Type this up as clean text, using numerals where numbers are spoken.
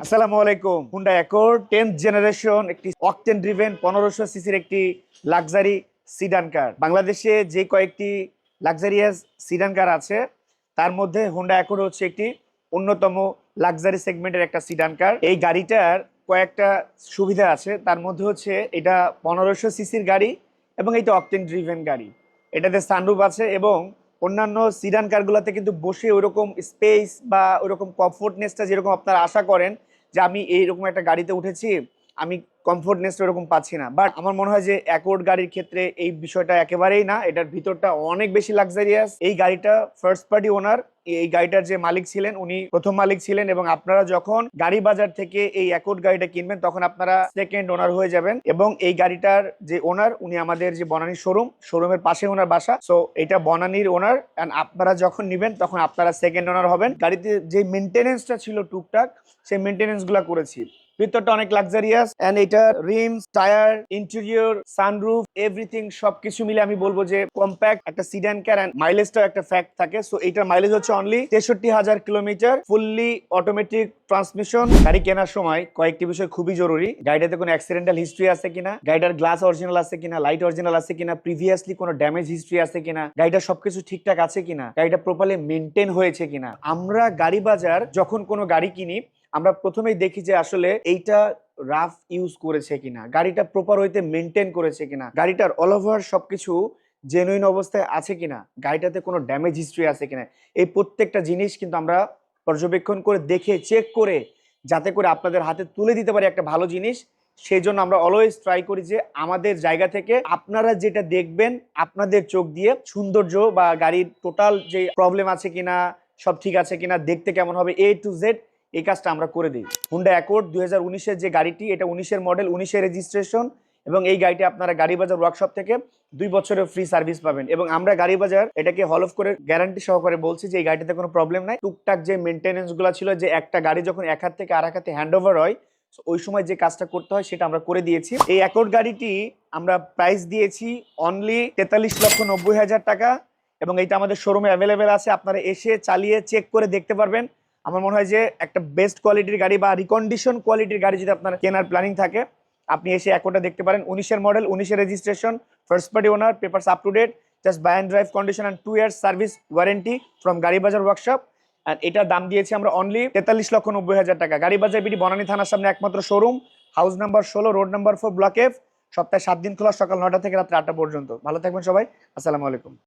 আসসালামু আলাইকুম। Honda accord 10th generation একটি অকটেন ড্রিভেন 1500 সিসির একটি লাক্সারি সিডান কার। বাংলাদেশে যে কয়েকটি লাক্সারিয়াস সিডান কার আছে তার মধ্যে হুন্ডা অ্যাকর্ড হচ্ছে একটি অন্যতম লাক্সারি সেগমেন্টের একটা সিডান কার। এই গাড়িটার কয়েকটা সুবিধা আছে, তার মধ্যে হচ্ছে এটা 1500 সিসির গাড়ি এবং এটা অকটেন ড্রিভেন গাড়ি। এটাতে সানরুফ আছে এবং অন্যান্য সিডান কারগুলোতে কিন্তু বসে ওইরকম স্পেস বা ওইরকম কমফোর্টনেসটা যেরকম আপনারা আশা করেন যে আমি এইরকম একটা গাড়িতে উঠেছি, আমি কমফোর্টনেসটা এরকম পাচ্ছি না। বাট আমার মনে হয় যে অ্যাকর্ড গাড়ির ক্ষেত্রে এই বিষয়টা একেবারেই না, এটার ভিতরটা অনেক বেশি লাক্সারিয়াস। এই গাড়িটা ফার্স্ট পার্টি ওনার, এই গাড়িটার যে মালিক ছিলেন উনি প্রথম মালিক ছিলেন এবং আপনারা যখন গাড়ি বাজার থেকে এই অ্যাকর্ড গাড়িটা কিনবেন তখন আপনারা সেকেন্ড ওনার হয়ে যাবেন। এবং এই গাড়িটার যে ওনার উনি আমাদের যে বনানী শোরুমের পাশে ওনার বাসা। সো এটা বনানীর ওনার, এন্ড আপনারা যখন নিবেন তখন আপনারা সেকেন্ড ওনার হবেন। গাড়িতে যে মেনটেনেন্সটা ছিল টুকটাক সেই মেনটেনেন্স গুলা করেছি। ভিতরটা অনেক লাক্সারিয়াস এন্ড এটা rims, tyre, interior, sunroof, everything সবকিছু মিলে আমি বলবো যে কম্প্যাক্ট একটা সিডান কার। এন্ড মাইলেজটাও একটা ফ্যাক্ট থাকে। সো এটার মাইলেজ হচ্ছে only 63,000 kilometre, fully automatic transmission. গাড়ি কেনার সময় কয়েকটি বিষয় খুবই জরুরি। গাড়িটাতে কোনো অ্যাক্সিডেন্টাল হিস্ট্রি আছে কিনা, গাড়িটার গ্লাস অরিজিনাল আছে কিনা, লাইট অরিজিনাল আছে কিনা, প্রিভিয়াসলি কোনো ড্যামেজ হিস্ট্রি আছে কিনা, গাড়িটার সবকিছু ঠিকঠাক আছে কিনা, গাড়িটা প্রপারলি মেনটেন হয়েছে কিনা। আমরা গাড়ি বাজার যখন কোনো গাড়ি কিনি আমরা প্রথমেই দেখি যে আসলে এইটা রাফ ইউজ করেছে কিনা, গাড়িটা প্রপার হইতে মেনটেন করেছে কিনা, গাড়িটার অল ওভার সবকিছু জেনুইন অবস্থায় আছে কিনা, গাড়িটাতে কোনো ড্যামেজ হিস্ট্রি আছে কিনা। এই প্রত্যেকটা জিনিস কিন্তু আমরা পর্যবেক্ষণ করে দেখে চেক করে যাতে করে আপনাদের হাতে তুলে দিতে পারি একটা ভালো জিনিস। সেই জন্য আমরা অলওয়েজ ট্রাই করি যে আমাদের জায়গা থেকে আপনারা যেটা দেখবেন আপনাদের চোখ দিয়ে সৌন্দর্য বা গাড়ির টোটাল যে প্রবলেম আছে কিনা, সব ঠিক আছে কিনা, দেখতে কেমন হবে, A to Z এই কাজটা আমরা করে দিই। হুন্ডা অ্যাকর্ড 2019-এর যে গাড়িটি, এটা 19-এর মডেল, 19-এর রেজিস্ট্রেশন এবং এই গাড়িটি আপনারা গাড়ি বাজার ওয়ার্কশপ থেকে 2 বছরের ফ্রি সার্ভিস পাবেন। এবং আমরা গাড়ি বাজার এটাকে হল অফ করে গ্যারান্টি সহকারে বলছি যে এই গাড়িটাতে কোনো প্রবলেম নাই। টুকটাক যে মেনটেনেন্স গুলো ছিল, যে একটা গাড়ি যখন এক হাত থেকে আর এক হাতে হ্যান্ড ওভার হয় ওই সময় যে কাজটা করতে হয় সেটা আমরা করে দিয়েছি। এই অ্যাকর্ড গাড়িটি আমরা প্রাইস দিয়েছি অনলি 43,90,000 টাকা এবং এটা আমাদের শোরুমে অ্যাভেলেবেল আছে। আপনারা এসে চালিয়ে চেক করে দেখতে পারবেন। আমার মনে হয় যে একটা বেস্ট কোয়ালিটির গাড়ি বা রিকন্ডিশন কোয়ালিটির গাড়ি যদি আপনার কেনার প্ল্যানিং থাকে আপনি এসে অ্যাকর্ডটা দেখতে পারেন। 19-এর মডেল, 19-এর registration, first party owner, papers up to date, just buy and drive condition and 2 years service warranty from Gari Bazar workshop. আর এটার দাম দিয়েছি আমরা অনলি 43,90,000 টাকা। গাড়ি বাজার বিডি বনানী থানার সামনে একমাত্র showroom, house number 16, road number 4, block F। সপ্তাহে 7 দিন খোলা, সকাল 9টা থেকে রাত্রে 8টা পর্যন্ত। ভালো থাকবেন সবাই। আসসালামু আলাইকুম।